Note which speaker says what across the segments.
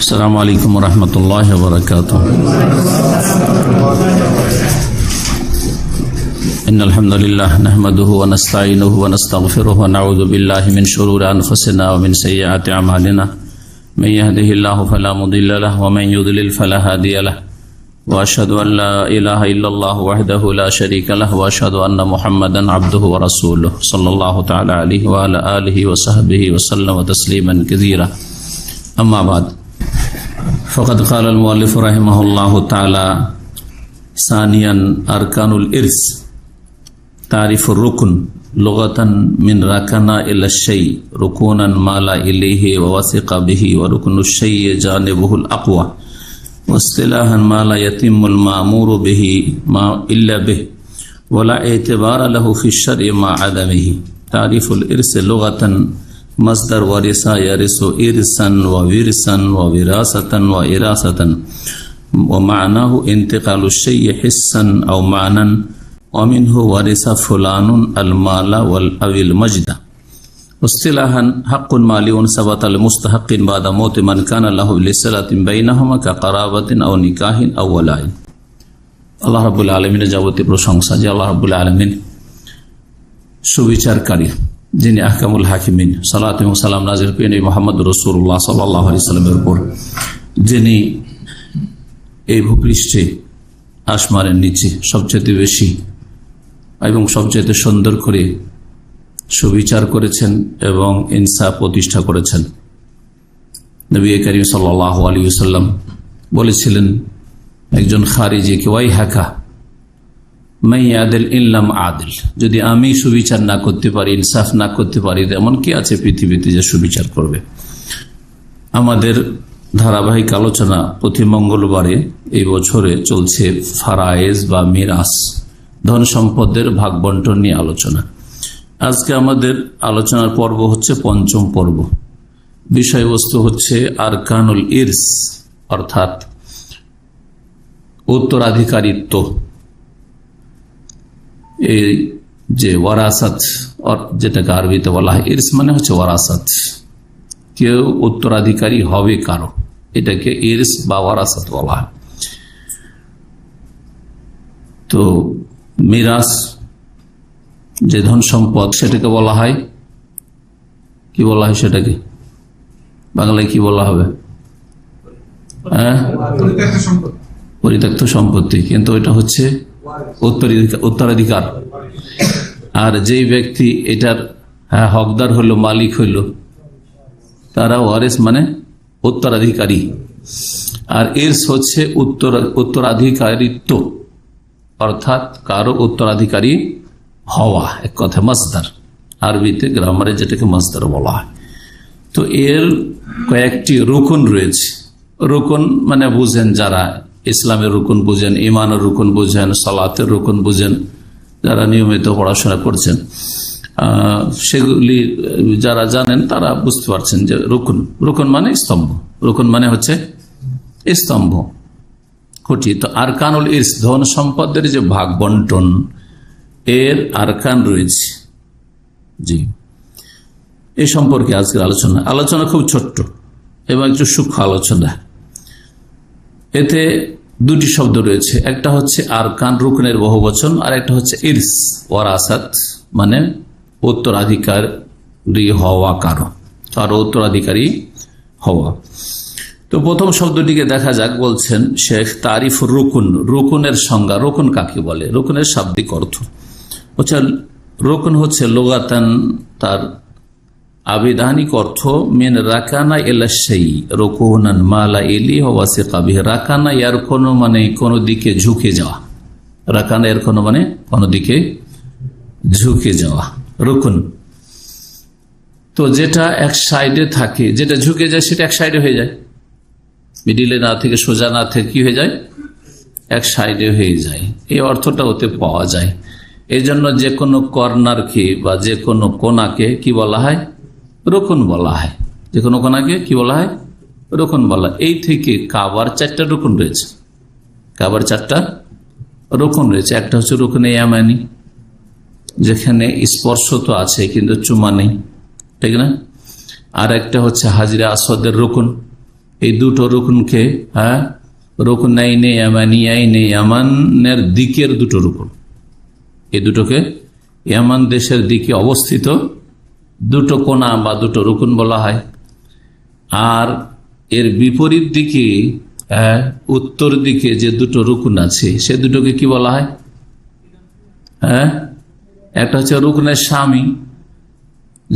Speaker 1: السلام عليكم ورحمة الله وبركاته. إن الحمد لله نحمده ونستعينه ونستغفره ونعوذ بالله من شرور أنفسنا ومن سيئات أعمالنا. من يهده الله فلا مضل له ومن يضلل فلا هادي له. وأشهد أن لا إله إلا الله وحده لا شريك له وأشهد أن محمدا عبده ورسوله صلى الله تعالى عليه وعلى آله وصحبه وسلم تسليما كثيرا. أما بعد فقد قال المؤلف رحمه الله تعالى ثانيا أركان الإرث. تعريف الركن لغة من ركن إلى الشيء ركونا مال إليه ووثق به، وركن الشيء جانبه الأقوى، واصطلاحا ما لا يتم المأمور به ما إلا به ولا اعتبار له في الشرع مع عدمه. تعريف الإرث لغة مصدر ورث يرث إرثا وورثا ووراثة وإراثة، ومعناه انتقال الشيء حسا أو معنى، ومنه ورث فلان المال أو المجد. اصطلاحا حق مالي ثبت لمستحق بعد موت من كان له لصلة بينهما كقرابة أو نكاح أو ولاء. আল্লাহ রাব্বুল আলামিনের যাবতীয় প্রশংসা যে আল্লাহ রাব্বুল আলামিন সুবিচারকারী, যিনি আহকামুল হাকিমিন। সালাত এবং সালাম নাযিল করেন মুহাম্মদ রাসূলুল্লাহ সাল্লাল্লাহু আলাইহি ওয়াসাল্লামের উপর, যিনি এই ভূপৃষ্ঠে আসমানের নিচে সবচেয়ে বেশি এবং সবচেয়ে সুন্দর করে সুবিচার করেছেন এবং ইনসাফ প্রতিষ্ঠা করেছেন। নবী করিম সাল্লাল্লাহু আলাইহি ওয়াসাল্লাম বলেছিলেন একজন খারিজিকে, ওয়াই হাকা মাই আদিল ইল্লাম আদিল, যদি আমি সুবিচার না করতে পারি, ইনসাফ না করতে পারি, এমন কি আছে পৃথিবীতে যে সুবিচার করবে। আমাদের ধারাবাহিক আলোচনা প্রতি মঙ্গলবারে এই বছরে চলছে ফারায়েজ বা মিরাস, ধন সম্পদের ভাগ বন্টন নিয়ে আলোচনা। আজকে আমাদের আলোচনার পর্ব হচ্ছে পঞ্চম পর্ব। বিষয়বস্তু হচ্ছে আরকানুল ইরস, অর্থাৎ উত্তরাধিকারিত্ব। এই যে ওয়ারাসাত, যেটাকে আরবিতে বলা হয় ইরস, মানে হচ্ছে ওয়ারাসাত, কেউ উত্তরাধিকারী হবে কারো, এটাকে ইরস বা ওয়ারাসাত বলা হয়। তো মিরাস যে ধন সম্পদ, সেটাকে বলা হয় কি বলা হয়, সেটাকে বাংলায় কি বলা হবে? পরিত্যক্ত সম্পত্তি, কিন্তু এটা হচ্ছে উত্তরাধিকার। আর যেই ব্যক্তি এটার হকদার হইল, মালিক হইল, তারা ওয়ারিস মানে উত্তরাধিকারী। আর ইরস হচ্ছে উত্তরাধিকারিত্ব, অর্থাৎ কারো উত্তরাধিকারী হওয়া, এক কথা মাসদার, আরবিতে গ্রামারে যেটাকে মাসদার বলা হয়। তো এর কয়েকটি রুকুন রয়েছে। রুকুন মানে বুঝেন যারা, ইসলামের রুকুন বুঝেন, ইমানের রুকুন বুঝেন, সালাতের রুকুন বুঝেন, যারা নিয়মিত পড়াশোনা করছেন, সেগুলি যারা জানেন তারা বুঝতে পারছেন যে রুকুন, রুকুন মানে স্তম্ভ, রুকুন মানে হচ্ছে স্তম্ভ, খুঁটি। তো আরকানুল ইরস, ধন সম্পদের যে ভাগ বন্টন, এর আরকান রয়েছে। জি, এই সম্পর্কে আজকের আলোচনা খুব ছোট্ট এবং একটু সূক্ষ্ম আলোচনা। এতে দুটি শব্দ রয়েছে, একটা হচ্ছে আরকান, রুকনের বহুবচন, আর একটা হচ্ছে ইরস, ওয়ারাসাত, মানে উত্তরাধিকারী হওয়া, কারো উত্তরাধিকারী হওয়া। তো প্রথম শব্দটিকে দেখা যাক। বলছেন শেখ, তারিফ রুকুন, রুকুনের সংজ্ঞা। রুকুন কাকে বলে? রুকুনের শাব্দিক অর্থ হচ্ছে, রুকুন হচ্ছে লুগাতান, তার আবিধানিক অর্থ মিন রাকানা ইলা শাই রুকুনান মালা ইলাইহি ওয়া ওয়াসিকা বিহি। রাকানা এর কোনো মানে কোনো দিকে ঝুঁকে যাওয়া, রাকানা এর কোনো মানে কোনো দিকে ঝুঁকে যাওয়া, রুকুন। তো যেটা এক সাইডে থাকে, যেটা ঝুঁকে যায় সেটা এক সাইডে হয়ে যায়, মিডিলে না থেকে, সোজা না থেকে কি হয়ে যায়, এক সাইডে হয়ে যায়। এই অর্থটা ওতে পাওয়া যায়। এই জন্য যে কোনো কর্নারকে বা যে কোনো কোনাকে কি বলা হয়? রুকুন বলা হয়। যে কোনো কোনাকে কি বলা হয়? রুকুন বলা। এই থেকে কাবার 4টা রুকুন রয়েছে, কাবার 4টা রুকুন রয়েছে। একটা হচ্ছে রুকুনে ইয়ামানি, যেখানে স্পর্শ তো আছে কিন্তু চুমা নেই, ঠিক না? আর একটা হচ্ছে হাজরে আসওয়াদের রুকুন, এই দুটো রুকনকে, রুকনাইনে ইয়ামানিয়াইনে, ইয়ামানের দিকের দুটো রুকন, এই দুটোকে ইয়ামান দেশের দিকে অবস্থিত দুটো কোণা বা দুটো রুকন বলা হয়। আর এর বিপরীত দিকে, উত্তর দিকে যে দুটো রুকন আছে সে দুটোকে কি বলা হয়? একটা হচ্ছে রুকনে শামী,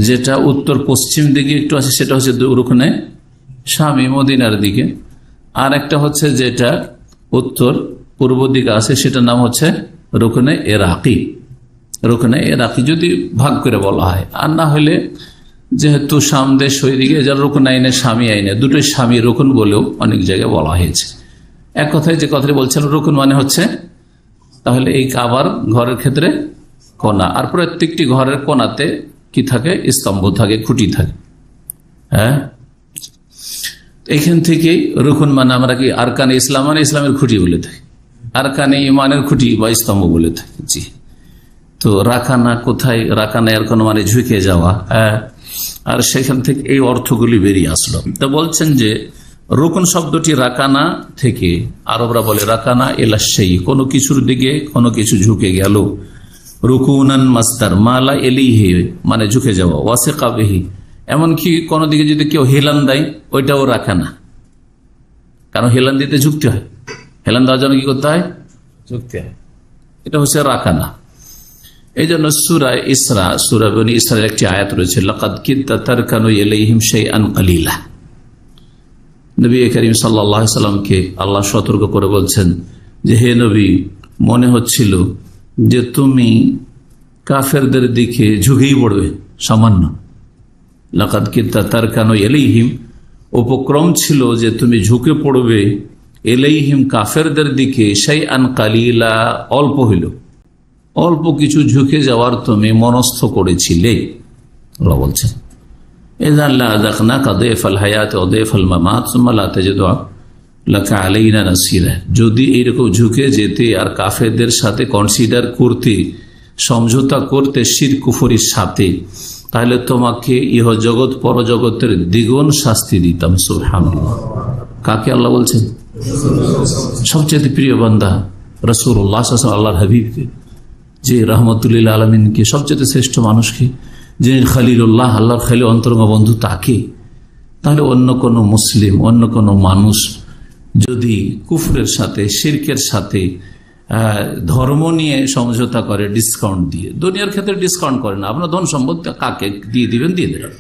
Speaker 1: যেটা উত্তর পশ্চিম দিকে একটু আছে, সেটা হচ্ছে রুকনে শামী মদিনার দিকে। আর একটা হচ্ছে যেটা উত্তর পূর্ব দিকে আছে, সেটার নাম হচ্ছে রুকনে ইরাকি। রুকনে ইরাকি যদি ভাগ করে বলা হয়, আর না হলে যেহেতু সামদেশ ওই দিকে, যার রুকন আইনে স্বামী আইনে, দুটোই স্বামী রুকন বলেও অনেক জায়গায় বলা হয়েছে। এক কথায় যে কথাটি বলছেন, রুকন মানে হচ্ছে তাহলে এই কাবার ঘরের ক্ষেত্রে কোণা, আর প্রত্যেকটি ঘরের কোণাতে কি থাকে? স্তম্ভ থাকে, খুঁটি থাকে। এখান থেকে রুকন মানে আমরা কি আরকানে ইসলাম মানে ইসলামের খুঁটি বলে থাকি, আরকানে ইমানের খুঁটি বা স্তম্ভ বলে থাকি। জি, তো রাকানা কোথায়? রাকানা এর কোন মানে ঝুঁকে যাওয়া। আর সেখান থেকে এই অর্থগুলি বেরিয়ে আসলো। তো বলছেন যে রুকন শব্দটি রাকানা থেকে, আরবরা বলে রাকানা এলা সেই, কোনো কিছুর দিকে কোনো কিছু ঝুঁকে গেল। রুকুনান মাসদার, মালা এলিহি মানে ঝুঁকে যাওয়া, ওয়াসিকা বিহি, এমনকি কোনো দিকে যদি কেউ হেলান দেয় ওইটাও রাকানা, কারণ হেলান দিতে ঝুঁকতে হয়, হেলান দেওয়ার জন্য কি করতে হয়? ঝুঁকতে হয়। এটা হচ্ছে রাকানা। এই জন্য সূরা ইসরা, সূরা বনী ইসরাঈলের একটি আয়াত রয়েছে, লাকাদ কিদতা তারকানু ইলাইহিম শাইআন কালিলা। নবী করিম সাল্লাল্লাহু আলাইহি সাল্লামকে আল্লাহ সতর্ক করে বলছেন যে, হে নবী, মনে হচ্ছিল যে তুমি কাফেরদের দিকে ঝুঁকেই পড়বে সামান্য। লাকাদ কিদতা তারকানু ইলাইহিম, উপক্রম ছিল যে তুমি ঝুঁকে পড়বে, ইলাইহিম কাফেরদের দিকে, শাইআন কালিলা অল্প হইল, অল্প কিছু ঝুঁকে যাওয়ার তুমি মনস্থ করেছিলে। আল্লাহ বলছেন যদি এইরকম ঝুঁকে যেতে আর কাফেরদের সাথে কনসিডার করতে, সমঝোতা করতে শিরক কুফরির সাথে, তাহলে তোমাকে ইহ জগৎ পরজগতের দ্বিগুণ শাস্তি দিতাম। সুবহানাল্লাহ। কাকে আল্লাহ বলছেন? সবচেয়ে প্রিয় বান্দা রাসূলুল্লাহ সাল্লাল্লাহু আলাইহি ওয়াসাল্লাম, আল্লাহর হাবিবকে, যে রহমতুল্লিল আলমিনকে, সবচেয়ে শ্রেষ্ঠ মানুষকে, যিনি খলিলুল্লাহ, আল্লাহর খলিল অন্তরঙ্গ বন্ধু, তাকে। তাহলে অন্য কোনো মুসলিম, অন্য কোনো মানুষ যদি কুফরের সাথে, শিরকের সাথে ধর্ম নিয়ে সমঝোতা করে ডিসকাউন্ট দিয়ে, দুনিয়ার ক্ষেত্রে ডিসকাউন্ট করে না, আপনার ধন সম্পদ কাকে দিয়ে দিবেন দিয়ে দেবেন,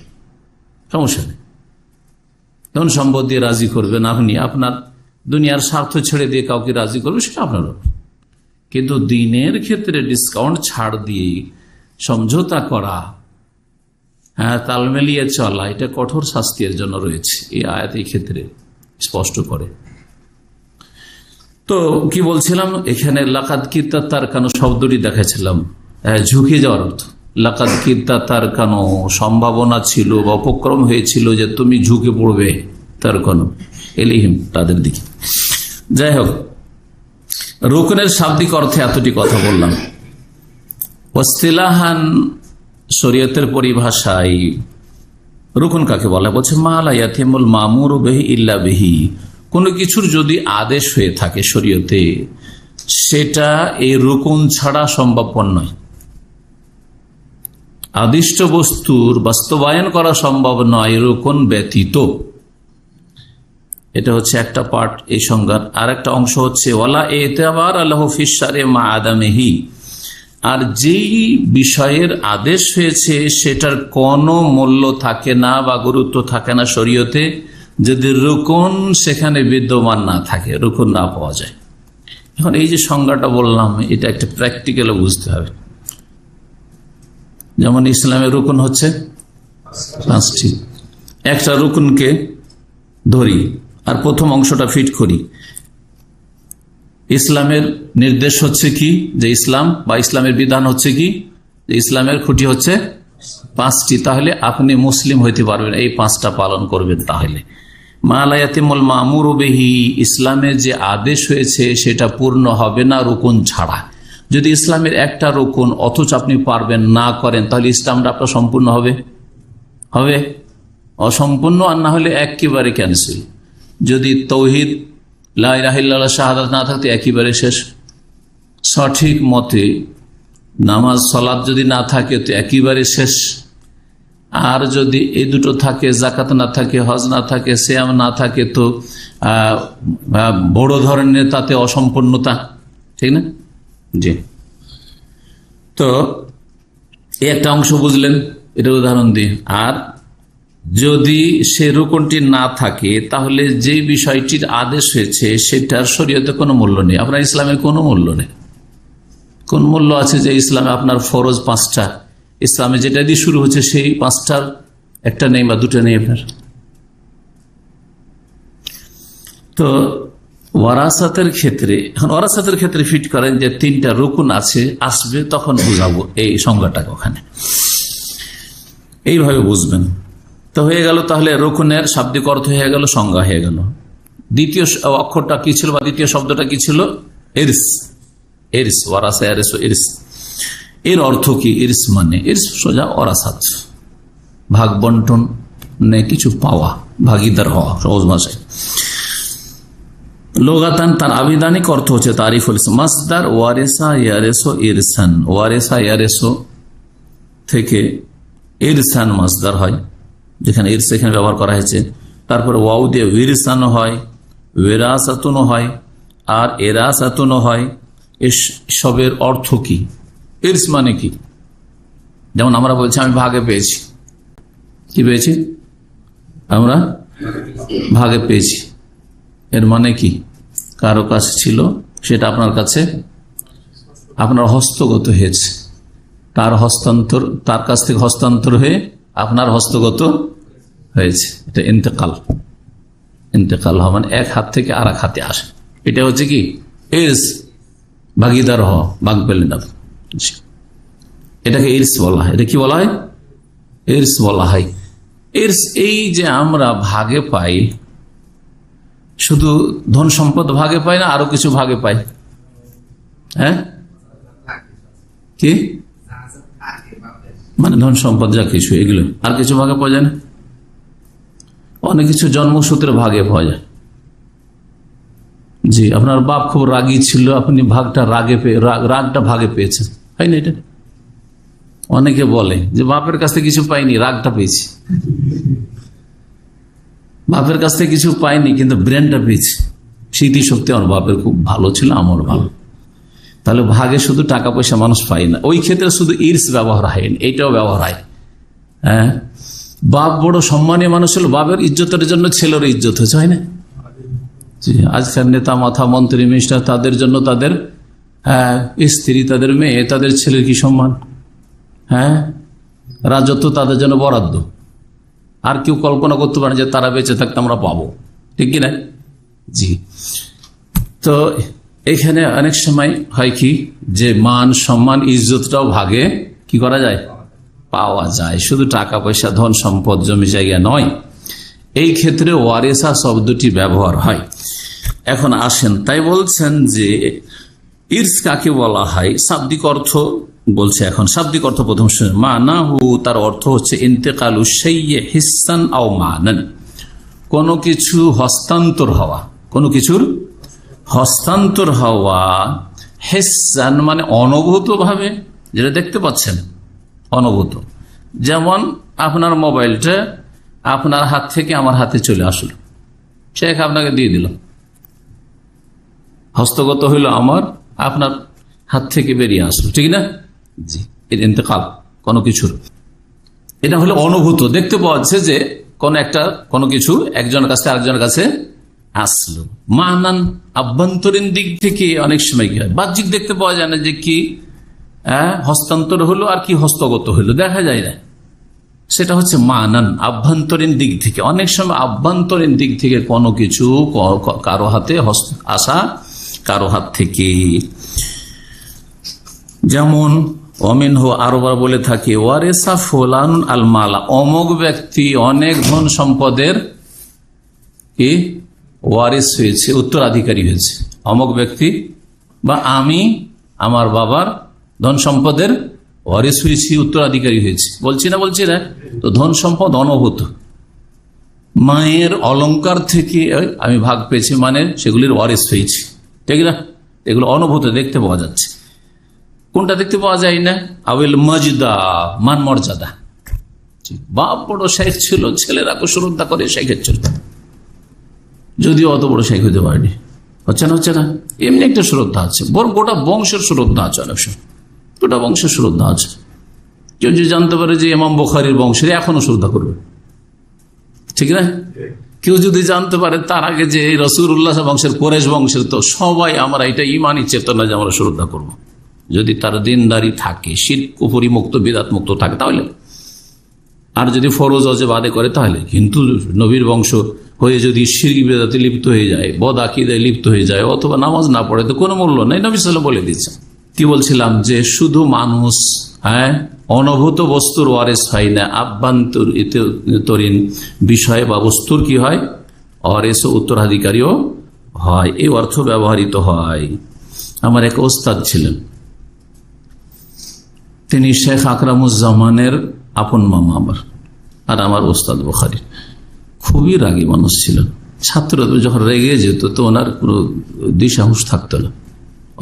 Speaker 1: সমস্যা নেই, ধন সম্পদ দিয়ে রাজি করবেন আপনি, আপনার দুনিয়ার স্বার্থ ছেড়ে দিয়ে কাউকে রাজি করবেন, সেটা আপনার। কিন্তু দিনের ক্ষেত্রে ডিসকাউন্ট ছাড় দিয়ে সমঝোতা করা, তাল মিলিয়ে চলা, এটা কঠোর শাস্তির জন্য রয়েছে। এই আয়াত এই ক্ষেত্রে স্পষ্ট করে। তো কি বলছিলাম, এখানে লাকাদ কিদতা তারকানু শব্দটি দেখাচ্ছিলাম ঝুঁকে যাওয়ার অর্থ। লাকাদ কিদতা তারকানু, সম্ভাবনা ছিল বা উপক্রম হয়েছিল যে তুমি ঝুঁকে পড়বে, তারকানু ইলাইহিম, তাদের দিকে। যাই হোক, রুকনের শাব্দিক অর্থে এতটি কথা বললাম। ইসতিলাহান, শরীয়তের পরিভাষায় রুকন কাকে বলা? বলছে মা লা ইয়াতিমুল মামুরু বিহি ইল্লা বিহি, কোনো কিছুর যদি আদেশ হয়ে থাকে শরীয়তে, সেটা এই রুকন ছাড়া সম্ভবপর নয়। আদিষ্ট বস্তুর বাস্তবায়ন করা সম্ভব নয় রুকন ব্যতীত। এটা হচ্ছে একটা পার্ট এই সংজ্ঞার। আর একটা অংশ হচ্ছে ওয়ালা এতেবার আল্লাহু ফিশ শারঈ মা আদামিহি, আর যেই বিষয়ের আদেশ হয়েছে সেটার কোনো মূল্য থাকে না বা গুরুত্ব থাকে না শরীয়তে, যদি রুকন সেখানে বিদ্যমান না থাকে, রুকন না পাওয়া যায়। এখন এই যে সংজ্ঞাটা বললাম, এটা একটা প্র্যাকটিক্যালে বুঝতে হবে। যেমন ইসলামের রুকন হচ্ছে 5টি। একটা রুকনকে ধরি আর প্রথম অংশটা ফিট করি। ইসলামের নির্দেশ হচ্ছে কি, যে ইসলাম বা ইসলামের বিধান হচ্ছে কি, যে ইসলামের খুঁটি হচ্ছে 5টি। তাহলে আপনি মুসলিম হইতে পারবেন, এই 5টা পালন করবেন। তাহলে মা লা ইয়াতিমুল মামুরু বিহি, ইসলামের যে আদেশ হয়েছে সেটা পূর্ণ হবে না রুকন ছাড়া। যদি ইসলামের একটা রুকন অথচ আপনি পারবেন না করেন, তাহলে ইসলামটা আপনার সম্পূর্ণ হবে অসম্পূর্ণ, আর না হলে একেবারে ক্যান্সেল। যদি তৌহিদ লা ইলাহা ইল্লাল্লাহ শাহাদাত না থাকতো একেবারে শেষ। সঠিক মতে নামাজ সালাত যদি না থাকে তো একেবারে শেষ। আর যদি এই দুটো থাকে, যাকাত না থাকে, হজ না থাকে, সিয়াম না থাকে, তো বড় ধরনের তাতে অসম্পূর্ণতা, ঠিক না? জি। তো এই একটা অংশ বুঝলেন, এটা উদাহরণ দিয়ে। আর যদি সে রুকনটি না থাকে তাহলে যে বিষয়টির আদেশ হয়েছে সেটার শরীয়তে কোনো মূল্য নেই, আপনার ইসলামে কোনো মূল্য নেই। কোন মূল্য আছে যে ইসলামে আপনার ফরজ 5টা, ইসলামে যেটা দিয়ে শুরু হচ্ছে সেই 5টার একটা নেই বা দুটো নেই আপনার? তো ওয়ারাসাতের ক্ষেত্রে, এখন ওয়ারাসাতের ক্ষেত্রে ফিট করেন যে 3টা রুকুন আছে, আসবে তখন বুঝাবো এই সংজ্ঞাটাকে। ওখানে এইভাবে বুঝবেন তো হয়ে গেল। তাহলে রুকুনের শাব্দিক অর্থ হয়ে গেল, সংজ্ঞা হয়ে গেল। দ্বিতীয় অক্ষরটা কি ছিল বা দ্বিতীয় শব্দটা কি ছিল? ইরস। ইরস, ওয়ারাসা, ইরস, ইরস। এর অর্থ কি? ইরস মানে ইরস সোজা ওয়ারাসাত, ভাগ বন্টন, কিছু পাওয়া, ভাগিদার হওয়া, সহজ ভাষায়। লোগাতান তার আবিধানিক অর্থ হচ্ছে তারিফুল মাসদার ওয়ারেসা ইয়ারেসো ইরসান। ওয়ারেসা ইয়ারেসো থেকে ইরসান মাসদার হয়, যেখানে ইরস এখানে ব্যবহার করা হয়েছে। তারপরে ওয়াউ দিয়ে উইরসানও হয়, ওয়েরাসাতুনও হয়, আর এরাসাতুনও হয়। এসবের অর্থ কি? ইরস মানে কি? যেমন আমরা বলছি আমি ভাগে পেয়েছি। কি পেয়েছি? আমরা ভাগে পেয়েছি। এর মানে কি? কারো কাছে ছিল, সেটা আপনার কাছে, আপনার হস্তগত হয়েছে, তার হস্তান্তর, তার কাছ থেকে হস্তান্তর হয়ে আপনার হস্তগত হয়েছে। এটা ইন্তেকাল। ইন্তেকাল হওয়া মানে এক হাত থেকে আর এক হাতে আসে, এটা হচ্ছে কি ইরস, ভাগিদার হওয়া, ভাগ পেলেন আপনি, এটাকে ইরস বলা হয়। এটা কি বলা হয়? ইরস বলা হয়। ইরস এই যে আমরা ভাগে পাই, শুধু ধন সম্পদ ভাগে পাই না, আরো কিছু ভাগে পাই। হ্যাঁ, কি মানে ধন সম্পদ যা কিছু, এগুলো আর কিছু ভাগে পাওয়া যায় না? অনেক কিছু জন্মসূত্রে ভাগে পাওয়া যায়। জি, আপনার বাপ খুব রাগী ছিল, আপনি ভাগটা রাগটা ভাগে পেয়েছেন, হয় না? এটা অনেকে বলে যে বাপের কাছ থেকে কিছু পাইনি, রাগটা পেয়েছি। বাপের কাছ থেকে কিছু পাইনি, কিন্তু ব্রেনটা পেয়েছি, স্মৃতিশক্তি আমার বাপের খুব ভালো ছিল, আমার ভালো। তাহলে ভাগে শুধু টাকা পয়সা মানুষ পায় না, ওই ক্ষেত্রে শুধু ইরস ব্যবহার হয়, এইটাও ব্যবহার হয়। হ্যাঁ, বাপ বড় সম্মানীয় মানুষ হলো, বাপের ইজ্জতের জন্য ছেলের ইজ্জত হয়েছে, হয় না? আজকের নেতা, মাথা, মন্ত্রী, মিনিস্টার, তাদের জন্য তাদের স্ত্রী, তাদের মেয়ে, তাদের ছেলের কি সম্মান। হ্যাঁ, রাজত্ব তাদের জন্য বরাদ্দ। আর কেউ কল্পনা করতে পারে যে তারা বেঁচে থাকতে আমরা পাবো, ঠিক কিনা? জি। তো এখানে অনেক সময় হয় কি যে মান, সম্মান, ইজ্জতটাও ভাগে কি করা যায়, পাওয়া যায়, শুধু টাকা পয়সা, ধন সম্পদ, জমি জায়গা নয়। এই ক্ষেত্রে ওয়ারেসা শব্দটি ব্যবহার হয়। এখন আসেন, তাই বলছেন যে ইরস কাকে বলা হয়, শাব্দিক অর্থ বলছে। এখন শাব্দিক অর্থ প্রথম শুনে, মানাহু তার অর্থ হচ্ছে ইন্তেকালু শাইয়্যি হিসান আও মানান, কোনো কিছু হস্তান্তর হওয়া, কোনো কিছুর হস্তান্তর হওয়া। হিসান মানে অনুভূত ভাবে, যেটা দেখতে পাচ্ছেন, অনুভূত। যেমন আপনার মোবাইলটা আপনার হাত থেকে আমার হাতে চলে আসলো, শেখ আপনাকে দিয়ে দিল, হস্তগত হইল আমার, আপনার হাত থেকে বেরিয়ে আসলো, ঠিক না? জি, এর ইন্তেকাল কোনো কিছুর, এটা হলো অনুভূত, দেখতে পাওয়া যাচ্ছে যে কোনো কিছু একজনের কাছে আরেকজনের কাছে আসলো। মানান আভ্যন্তরীণ দিক থেকে অনেক সময় কি হয়, বাহ্যিক দেখতে পাওয়া যায় না যে কি হস্তান্তর হলো আর কি হস্তগত হইলো, দেখা যায় না। সেটা হচ্ছে মানান, আভ্যন্তরীণ দিক থেকে। অনেক সময় আভ্যন্তরীণ দিক থেকে কোনো কিছু কারো হাতে আসা, কারো হাত থেকে। যেমন অমিনহ আরবার বলে থাকে ওয়ারেসা ফুলান আল মালা, অমুক ব্যক্তি অনেক ধন সম্পদের কি ওয়ারিস হয়েছে, উত্তরাধিকারী হয়েছে। অমুক ব্যক্তি বা আমি আমার বাবার ধন সম্পদের ওয়ারিস হয়েছি, উত্তরাধিকারী হয়েছি, বলছি না? তো ধন সম্পদ অনুভূত, মায়ের অলংকার থেকে আমি ভাগ পেয়েছি, মানে সেগুলির ওয়ারিস হয়েছি, ঠিক না? এগুলো অনুভূত দেখতে পাওয়া যাচ্ছে। কোনটা দেখতে পাওয়া যায় না? আবিল মজদা, মান মর্যাদা। বাপ বড় শেখ ছিল, ছেলেরা শ্রদ্ধা করে শেখের ছিল, যদিও অত বড় শেখ হইতে পারেনি। হচ্ছে না এমনি একটা শ্রদ্ধা আছে, বড় গোটা বংশের শ্রদ্ধা আছে, অনেক সময় গোটা বংশের শ্রদ্ধা আছে। কেউ যদি জানতে পারে যে ইমাম বুখারীর বংশের, এখনো শ্রদ্ধা করবে, ঠিক না? কেউ যদি জানতে পারে তার আগে যে রাসূলুল্লাহ বংশের, কুরাইশ বংশের, তো সবাই আমরা এটা ইমানি চেতনা যে আমরা শ্রদ্ধা করব, যদি তার দিনদারি থাকে, শিরক কুফরি মুক্ত, বিদআত মুক্ত থাকে তাহলে। আর যদি ফরজ ওয়াজিব আদায় করে তাহলে। কিন্তু নবীর বংশ হয়ে যদি শিরক বিদআতে লিপ্ত হয়ে যায়, বদ আকীদায় লিপ্ত হয়ে যায়, অথবা নামাজ না পড়ে, তো কোনো মূল্য নেই। নবী সাল্লাল্লাহু আলাইহি ওয়াসাল্লাম বলে দিয়েছেন। কি বলছিলাম, যে শুধু মানুষ অনুভূত বস্তুর ওয়ারিস হয় না, আভ্যন্তরীণ বিষয় বা বস্তুর কি হয়, ওয়ারিস ও উত্তরাধিকারীও হয়। এই অর্থ ব্যবহৃত হয়। আমার এক ওস্তাদ ছিলেন, তিনি শেখ আকরামুজ্জামানের আপন মামা আমার, আর আমার ওস্তাদ বুখারী। খুবই রাগী মানুষ ছিলেন। ছাত্ররা যখন রেগে যেত তো ওনার কোনো দিশাহুশ থাকতো না।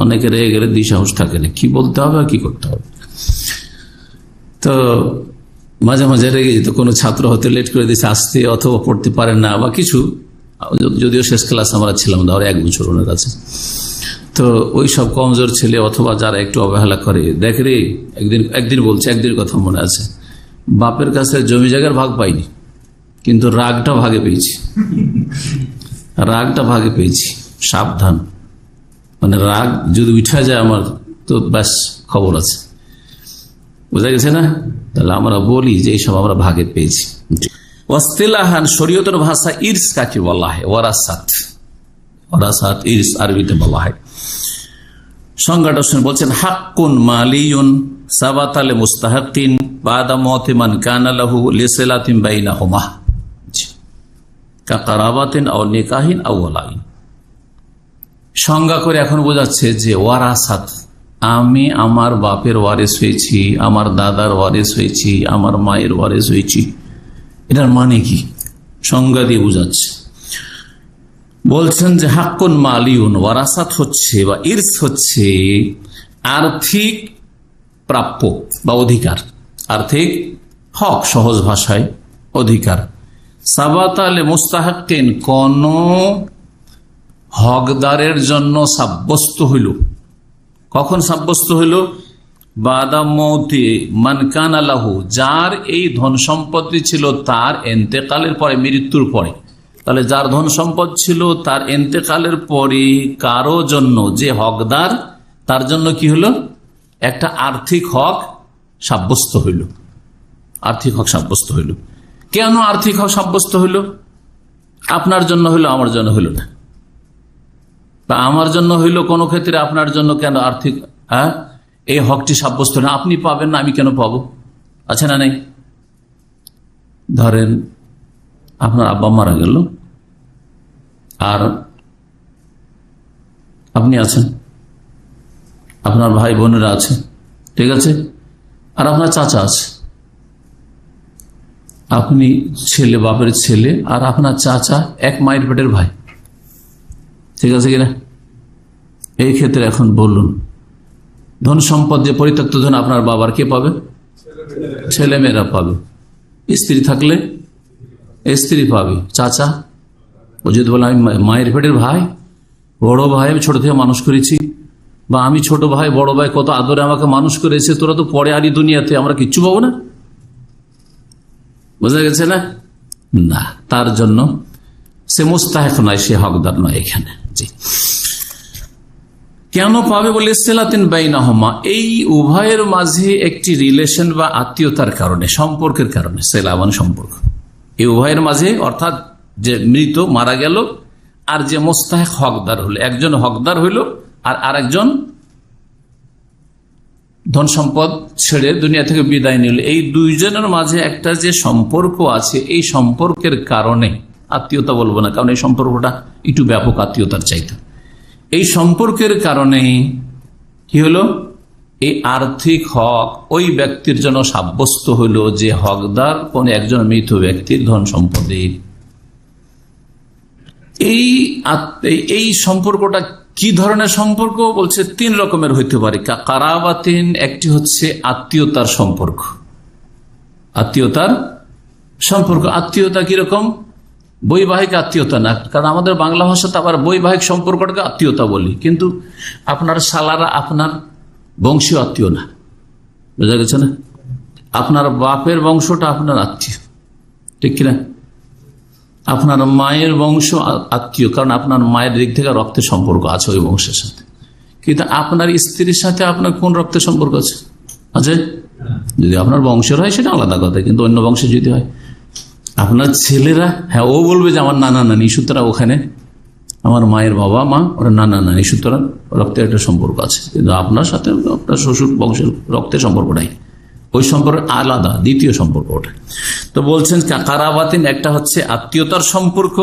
Speaker 1: অনেকে রেগে গেলে দিশাহুশ থাকে না, কি বলতে হবে আর কি করতে হবে। তো মাঝে মাঝে রেগে যেত, কোনো ছাত্র হয়তো লেট করে দিয়েছে আসতে, অথবা পড়তে পারেন না বা কিছু, যদিও শেষ ক্লাস আমরা ছিলাম, ধরো 1 বছর ওনার কাছে। তো ওই সব কমজোর ছেলে অথবা যারা একটু অবহেলা করে, দেখ রে, একদিন বলছে, একদিন কথা মনে আছে, বাপের কাছে জমি জায়গার ভাগ পাইনি, কিন্তু রাগটা ভাগে পেয়েছি, রাগটা ভাগে পেয়েছি, সাবধান। মানে রাগ যদি উঠা যায় আমার, তো ব্যাস খবর আছে, বোঝা গেছে না? তাহলে আমরা বলি যে এইসব আমরা ভাগে পেয়েছি। ওয়াসতিলাহান, শরীয়তের ভাষা ইরস কাকে বলা হয়? ওয়ারাসাত, ওয়ারাসাত ইরস আরবিতে বলা হয়। সংজ্ঞাটা শুনে বলছেন, হাক্কুন মালিয়ুন সাবাতা লিমুস্তাহিকিন বাদা মওতি মান কানা লাহু লিসিলাতিন বাইনাহুমা কাকারাবাতিন আও নিকাহিন আও ওয়ালাইন। সংজ্ঞা করে এখন বোঝাচ্ছে যে ওয়ারাসাত, আমি আমার বাপের ওয়ারিস হয়েছি, আমার দাদার ওয়ারিস হয়েছি, আমার মায়ের ওয়ারিস হয়েছি। এটার মানে কি? সংজ্ঞা দিয়ে বোঝাচ্ছে। বলছেন যে হাক্কুন মালিউন, ওয়ারাসাত হচ্ছে বা ইরস হচ্ছে আর্থিক প্রাপ্য বা অধিকার, আর্থিক হক, সহজ ভাষায় অধিকার। সাবাতা লিমুস্তাহিকিন, কোন হকদারের জন্য সাব্যস্ত হইল। কখন সাব্যস্ত হইল? বাদা মওতি মান কানা লাহু, যার এই ধন সম্পত্তি ছিল তার ইন্তেকালের পরে, মৃত্যুর পরে। তাহলে যার ধন সম্পদ ছিল তার ইন্তেকালের পরে কারো জন্য যে হকদার, তার জন্য কি হলো? একটা আর্থিক হক সাব্যস্ত হইল, আর্থিক হক সাব্যস্ত হইল। কেন আর্থিক হক সাব্যস্ত হইল? আপনার জন্য হইল, আমার জন্য হইল না। বা আমার জন্য হইল কোনো ক্ষেত্রে, আপনার জন্য কেন আর্থিক এই হকটি সাব্যস্ত না? আপনি পাবেন না, আমি কেন পাবো? আছে না নেই? ধরেন আপনার আব্বা মারা গেল, আর আপনি আছেন, আপনার ভাই বোনেরা আছে, ঠিক আছে, আর আপনার চাচা আছে। আপনি ছেলে, বাপের ছেলে, আর আপনার চাচা এক মায়ের পেটের ভাই, ঠিক আছে কিনা? এই ক্ষেত্রে এখন বলুন, ধন সম্পদ যে পরিত্যক্ত ধন আপনার বাবার, কে পাবে? ছেলে মেয়েরা পাবে। স্ত্রী থাকলে স্ত্রী পাবে। চাচা, ও যদি বলে আমি মায়ের পেটের ভাই, বড় ভাই, আমি ছোট থেকে মানুষ করেছি, বা আমি ছোট ভাই, বড় ভাই কত আদরে আমাকে মানুষ করেছে, তোরা তো পরে আরই দুনিয়াতে, আমরা কিচ্ছু পাবো না। বোঝা গেছে না? না, তার জন্য সে মুস্তাহিক নয়, সে হকদার নয় এখানে। জি, কেন পাবে? বলে সিলাতিন বাইনাহুমা, এই উভয়ের মাঝে একটি রিলেশন বা আত্মীয়তার কারণে, সম্পর্কের কারণে। সিলা মানে সম্পর্ক, এই উভয়ের মাঝে, অর্থাৎ যে মৃত মারা গেল আর যে মুস্তাহিক হকদার হলো, একজন হকদার হইল আর আরেকজন ধন সম্পদ ছেড়ে দুনিয়া থেকে বিদায় নিল, এই দুইজনের মাঝে একটা যে সম্পর্ক আছে, এই সম্পর্কের কারণে, আত্মীয়তা বলবো না, কারণ এই সম্পর্কটা একটু ব্যাপক আত্মীয়তার চাইতে, এই সম্পর্কের কারণে কি হলো? এই আর্থিক হক ওই ব্যক্তির জন্য সাব্যস্ত হইল যে হকদার কোন একজন মৃত ব্যক্তির ধন সম্পদের। এই সম্পর্কটা কি ধরনের সম্পর্ক বলছে? 3 রকমের হইতে পারে। কারাবাতিন, একটি হচ্ছে আত্মীয়তার সম্পর্ক। আত্মীয়তার সম্পর্ক, আত্মীয়তা কিরকম? বৈবাহিক আত্মীয়তা না, কারণ আমাদের বাংলা ভাষাতে আবার বৈবাহিক সম্পর্কটাকে আত্মীয়তা বলি, কিন্তু আপনার শালারা আপনার বংশীয় আত্মীয় না, বোঝা গেছে না? আপনার বাপের বংশটা আপনার আত্মীয়, ঠিক কিনা? আপনার মায়ের বংশ আত্মীয়, কারণ আপনার মায়ের দিক থেকে রক্তের সম্পর্ক আছে ওই বংশের সাথে। কিন্তু আপনার স্ত্রীর সাথে আপনার কোন রক্তের সম্পর্ক আছে? আছে? যদি আপনার বংশের হয় সেটা আলাদা কথা, কিন্তু অন্য বংশে যদি হয়, আপনার ছেলেরা, হ্যাঁ, ও বলবে যে আমার নানা নানি, সুতরাং ওখানে আমার মায়ের বাবা মা ওরা নানা নানি, সুতরাং রক্তের একটা সম্পর্ক আছে। কিন্তু আপনার সাথে আপনার শ্বশুর বংশের রক্তের সম্পর্ক নাই, ওই সম্পর্ক আলাদা, দ্বিতীয় সম্পর্ক ওটা। তো বলছেন কারাবাতিন, একটা হচ্ছে আত্মীয়তার সম্পর্ক,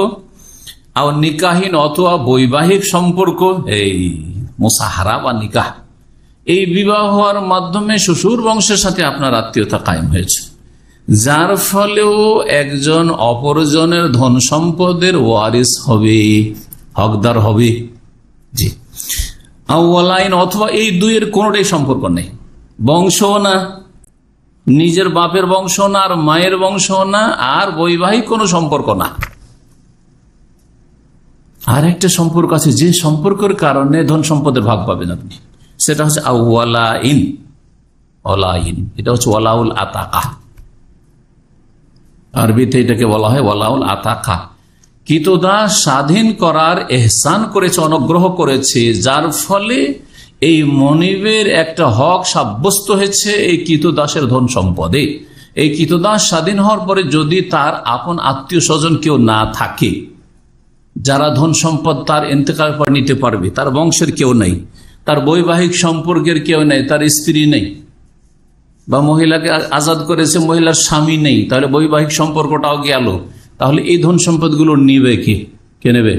Speaker 1: আর নিকাহীন অথবা বৈবাহিক সম্পর্ক, এই মুসাহারা বা নিকাহ, এই বিবাহ হওয়ার মাধ্যমে শ্বশুর বংশের সাথে আপনার আত্মীয়তা কায়েম হয়েছে, যার ফলেও একজন অপরজনের ধন সম্পদের ওয়ারিস হবে, হকদার হবে। জি, আওয়ালাইন, অথবা এই দুইয়ের কোনটাই সম্পর্ক নেই, বংশ না, নিজের বাপের বংশ না, আর মায়ের বংশ না, আর বৈবাহিক কোনো সম্পর্ক না। আর একটা সম্পর্ক আছে, যে সম্পর্কের কারণে ধন সম্পদের ভাগ পাবেন আপনি, সেটা হচ্ছে আওয়ালাইন। ওয়ালাইন, এটা হচ্ছে ওয়ালাউল আতাকা, আরবিতে এটাকে বলা হয় ওয়ালাউল আতাকা। কিতদাস স্বাধীন করার এহসান করেছে, অনুগ্রহ করেছে, যার ফলে এই মনিবের একটা হক সাব্যস্ত হয়েছে এই কিতদাসের ধন সম্পদে। এই কিতদাস স্বাধীন হওয়ার পরে যদি তার আপন আত্মীয় স্বজন কেউ না থাকে, যারা ধন সম্পদ তার ইন্তেকালের পর নিতে পারবে, তার বংশের কেউ নেই, তার বৈবাহিক সম্পর্কের কেউ নেই, তার স্ত্রী নেই, বা মহিলাকে আজাদ করেছে, মহিলার স্বামী নেই, তাহলে বৈবাহিক সম্পর্কটাও গেল, তাহলে এই ধন সম্পদগুলো নিবে কে নেবে?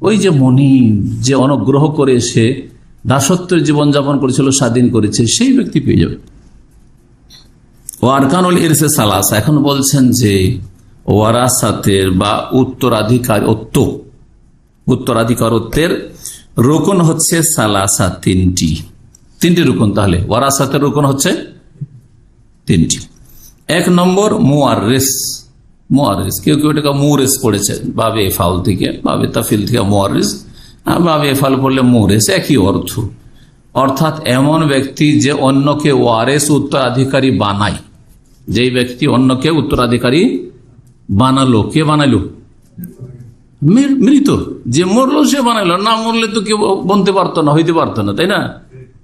Speaker 1: ওই যে মনিব, যে অনুগ্রহ করে সে দাসত্বের জীবনযাপন করেছিল, স্বাধীন করেছে, সেই ব্যক্তি পেয়ে যাবে। ও আরকানুল ইরসে সালাসা, এখন বলছেন যে ওয়ারাসাতের বা উত্তরাধিকারত্বের রোকন হচ্ছে সালাসা, তিনটি রোকন। তাহলে ওয়ারাসাতের রোকন হচ্ছে 3টি। 1 নম্বর মুয়াররিস। কেউ কেউ এটাকে মুরেস পড়েছে, বাবে ফাউল থেকে, বাবে তাফিল থেকে মুয়াররিস, বাবে ফাল পড়লে মুরেস, একই অর্থ। অর্থাৎ এমন ব্যক্তি যে অন্যকে ওয়ারেস, উত্তরাধিকারী বানায়, যেই ব্যক্তি অন্যকে উত্তরাধিকারী বানালো। কে বানাইলো? মৃত, যে মরলো সে বানাইলো, না মরলে তো কেউ বনতে পারতো না, হইতে পারতো না, তাই না?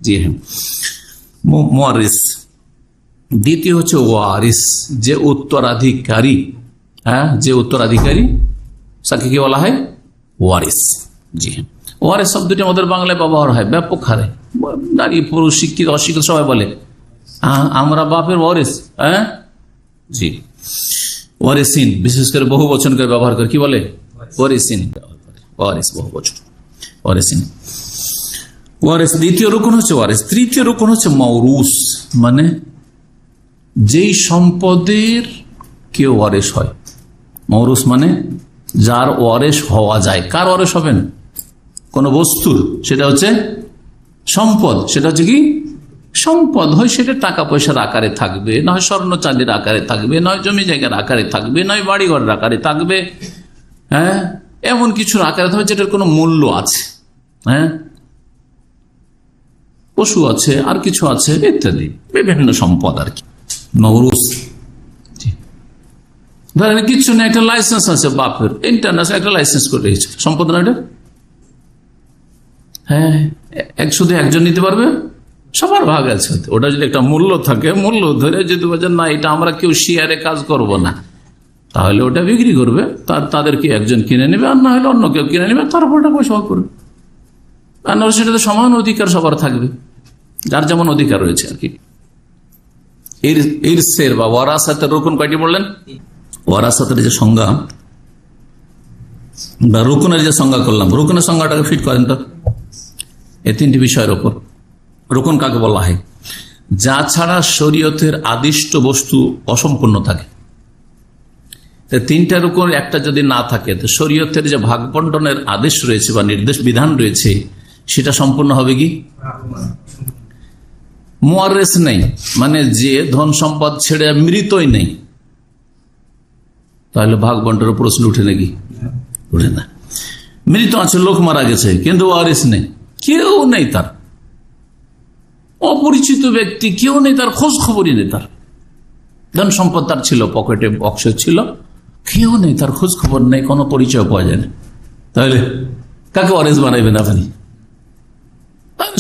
Speaker 1: জি হ্যাঁ, মুয়াররিস। দ্বিতীয় হচ্ছে ওয়ারিস, যে উত্তরাধিকারী, হ্যাঁ, যে উত্তরাধিকারী, তাকে কি বলা হয়? ওয়ারিস। জি হ্যাঁ, ওয়ারিস শব্দটি আমাদের বাংলায় ব্যবহার হয় ব্যাপক হারে, নারী পুরুষ, শিক্ষিত অশিক্ষিত সবাই বলে আমরা বাপের ওয়ারিস। হ্যাঁ, জি, ওয়ারিসিন, বিশেষ করে বহু বচন করে ব্যবহার করে, কি বলে? ওয়ারিসিন, ওয়ারিস বহু বচন, ওয়ারিসিন, ওয়ারিস। দ্বিতীয় রুকন হচ্ছে ওয়ারিস। তৃতীয় রুকন হচ্ছে মওরুস, মানে যেই সম্পদের কেউ ওয়ারিস হয়। মওরুস মানে যার ওয়ারিস হওয়া যায়। কার ওয়ারিস হবেন? কোন বস্তুর, সেটা হচ্ছে সম্পদ। সেটা হচ্ছে কি? সম্পদ হয়, সেটা টাকা পয়সার আকারে থাকবে, নয় স্বর্ণ চাঁদের আকারে থাকবে, নয় জমি জায়গার আকারে থাকবে, নয় বাড়িঘরের আকারে থাকবে, হ্যাঁ, এমন কিছুর আকারে থাকবে যেটার কোনো মূল্য আছে, হ্যাঁ, পশু আছে, আর কিছু আছে, ইত্যাদি বিভিন্ন সম্পদ আর কি, মওরুস। ধরেন কিছু না, একটা লাইসেন্স আছে বাপের, ইন্টারন্যাশনাল একটা লাইসেন্স করে রেখেছে, সম্পদ না এটা? হ্যাঁ, শুধু একজন নিতে পারবে, সবার ভাগ আছে। ওটা যদি একটা মূল্য থাকে, মূল্য ধরে যদি বলেন না এটা আমরা কেউ শেয়ারে কাজ করব না, তাহলে ওটা বিক্রি করবে, তাদেরকে একজন কিনে নেবে, আর না হলে অন্য কেউ কিনে নেবে, তারপর ওটা পয়সা করবে। আর না সেটাতে সমান অধিকার সবার থাকবে, যার যেমন অধিকার রয়েছে আর কি। ইরসের বা ওয়ারাসাতের রুকন কয়টি বললেন? ওয়ারাসাতের যে সংজ্ঞা বা রুকনের যে সংজ্ঞা করলাম, রুকনের সংজ্ঞাটাকে ফিট করেন তো এই 3টি বিষয়ের ওপর। রুকন কাকে বলা হয়? যা ছাড়া শরীয়তের আদিষ্ট বস্তু অসম্পূর্ণ থাকে, তিনটার উপর একটা যদি না থাকে তো শরীয়তের যে ভাগ বন্টনের আদেশ রয়েছে বা নির্দেশ বিধান রয়েছে সেটা সম্পূর্ণ হবে কি? মুয়াররিস নেই, মানে যে ধন সম্পদ ছেড়ে মৃতই নেই, তাহলে ভাগ বন্টনের প্রশ্ন উঠে নাকি? উঠে না। মৃত আছে, লোক মারা গেছে, কিন্তু ওয়ারিস নেই, কেউ নেই, তার অপরিচিত ব্যক্তি কেউ নেই, তার খোঁজ খবরই নেই, তার ধন সম্পদ তার ছিল, পকেটে বক্স ছিল, কেউ নেই, তার খোঁজ খবর নেই, কোনো পরিচয় পাওয়া যায় না, তাহলে কাকে ওয়ারিস বানাইবেন আপনি?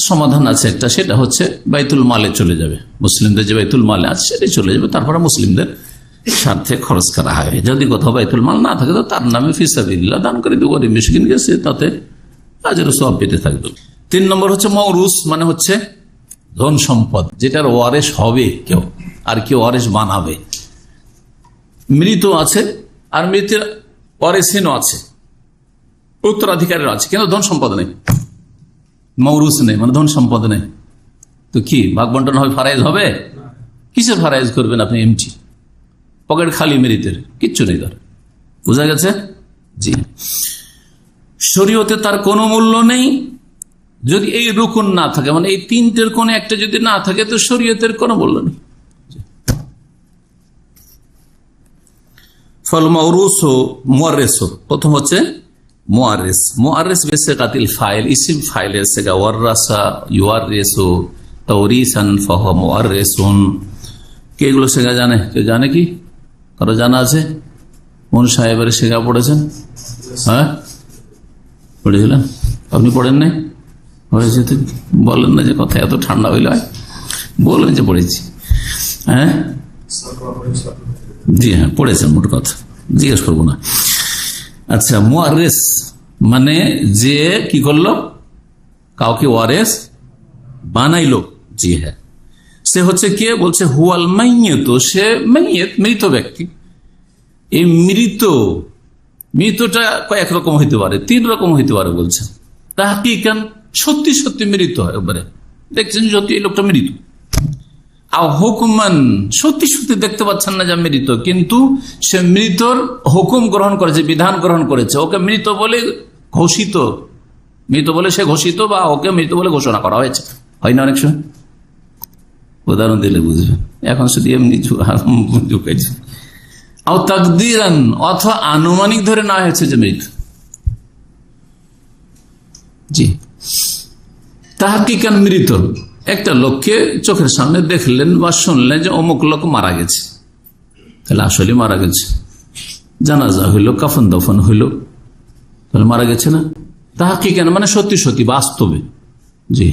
Speaker 1: সমাধান আছে একটা, সেটা হচ্ছে বাইতুল মালে চলে যাবে, মুসলিমদের যে বাইতুল মালে আছে সেটাই চলে যাবে, তারপরে মুসলিমদের স্বার্থে খরচ করা হয়। যদি কোথাও বাইতুল মাল না থাকে তো তার নামে ফিসাবিল্লাহ দান করে দেবো, গরিব মিসকিন গেছে, তাতে আজের সওয়াব পেতে থাকবে। 3 নম্বর হচ্ছে মওরুস, মানে হচ্ছে ধন সম্পদ যেটার ওয়ারিস হবে কেউ, আর কেউ ওয়ারিস বানাবে। মৃত আছে আর মৃতের ওয়ারিসিনও আছে, উত্তরাধিকারীর আছে, কিন্তু ধন সম্পদ নেই, মওরুস নেই, মানে ধন সম্পদ নেই, তো কি ভাগ বন্টন হবে? ফারাইজ হবে? কিসের ফারাইজ করবেন আপনি? এমটি পকেট খালি, মৃতের কিচ্ছু নেই, তার বোঝা গেছে? জি, শরীয়তে তার কোনো মূল্য নেই যদি এই রুকুন না থাকে, মানে এই তিনটের কোন একটা যদি না থাকে তো শরীয়তের কোনো মূল্য নেই। ফল মওরুস ও মুয়াররিস, প্রথম হচ্ছে মুয়াররিস। মুয়াররিস বিসিগাতিল ফাইল, ইসিম ফাইলের সিগা, ওয়াররাসা ইউয়াররিসু তাওরিসান ফাহুয়া মুয়াররিসুন। কে এগুলো সিগা জানে? কেউ জানে কি? কারো জানা আছে? কোন সাহেবের সিগা পড়েছেন? হ্যাঁ, পড়েছিলেন? আপনি পড়েন নাই? হয়েছে তো বলেন না যে কথা এত ঠান্ডা হইল, বলবেন যে পড়েছি। হ্যাঁ, জি হ্যাঁ, পড়েছেন, মোট কথা জিজ্ঞেস করবো না। আচ্ছা, মুয়াররিস মানে যে কি করলো? কাউকে ওয়ারিস বানাইলো। জি হ্যাঁ, সে হচ্ছে কে? বলছে হুয়াল মাইয়িত, সে মাইয়িত, মৃত ব্যক্তি। এই মৃতটা কয়েক রকম হইতে পারে, 3 রকম হইতে পারে বলছেন। তাহকিকান, সত্যি সত্যি মৃত হয়, একবারে দেখছেন সত্যি এই লোকটা মৃত। আর হুকমান, সত্যি সত্যি দেখতে পাচ্ছেন না যে মৃত, কিন্তু সে মৃতর হুকুম গ্রহণ করেছে, বিধান গ্রহণ করেছে, ওকে মৃত বলে ঘোষিত, মৃত বলে সে ঘোষিত, বা ওকে মৃত বলে ঘোষণা করা হয়েছে, হয় না অনেক সময়? উদাহরণ দিলে বুঝবেন, এখন শুধু এমনি ঢুকেছে। আও তাকদিরান, অথবা আনুমানিক ধরে না হয়েছে যে মৃত। জি, তাহকিকান মৃত, একটা লোককে চোখের সামনে দেখলেন বা শুনলেন যে অমুক লোক মারা গেছে, তাহলে আসলে মারা গেছে, জানাজা হইল, কাফন দফন হইল, তাহলে মারা গেছে না? তাহকিকান মানে সত্যি সত্যি, বাস্তবে। জি,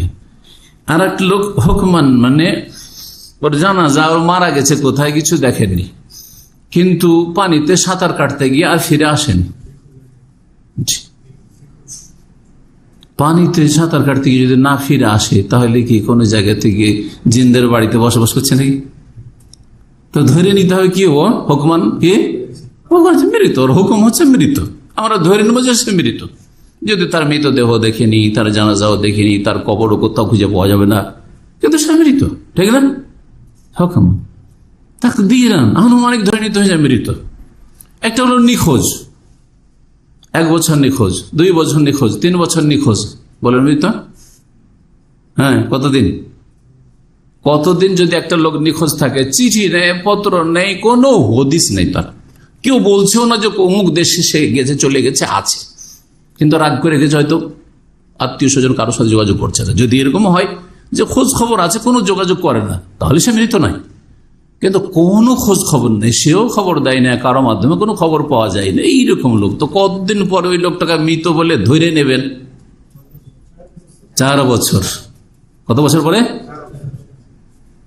Speaker 1: আর একটা লোক হুকমান, মানে ওর জানাজা, ওর মারা গেছে, কোথায় কিছু দেখেননি, কিন্তু পানিতে সাঁতার কাটতে গিয়ে আর ফিরে আসেনি। পানিতে সাঁতার কাটতে গিয়ে যদি না ফিরে আসে, তাহলে কি কোনো জায়গা থেকে জিনদের বাড়িতে বসবাস করছে নাকি? তো ধরে নিতে হবে কি ও হুকমান, কি মৃত, ওর হুকুম হচ্ছে মৃত, আমরা ধরে নেবো যে সে মৃত। যদি তার মৃতদেহ দেখেনি, তার জানাজাও দেখেনি, তার কবরও কোথাও খুঁজে পাওয়া যাবে না, কিন্তু সে মৃত, ঠিক না? হুকুম তাকদীরান, আনুমানিক ধরে নিতে হয়ে যায় মৃত। একটা হলো নিখোঁজ, 1 বছর নিখোঁজ, 2 বছর নিখোঁজ, 3 বছর নিখোঁজ, বলেন মৃত? হ্যাঁ, কতদিন যদি একটা লোক নিখোঁজ থাকে, চিঠি নেই, পত্র নেই, কোনো হদিস নেই, তার কেউ বলছেও না যে অমুক দেশে সে গেছে, চলে গেছে, আছে, কিন্তু রাগ করে গেছে, হয়তো আত্মীয় স্বজন কারোর সাথে যোগাযোগ করছে না। যদি এরকম হয় যে খোঁজ খবর আছে, কোনো যোগাযোগ করে না, তাহলে সে মৃত নয়। কিন্তু কোনো খোঁজ খবর নেই, সেও খবর দেয় না, কারো মাধ্যমে কোনো খবর পাওয়া যায় না, এইরকম লোক, তো কতদিন পরে ওই লোকটাকে মৃত বলে ধরে নেবেন? 4 বছর। কত বছর পরে?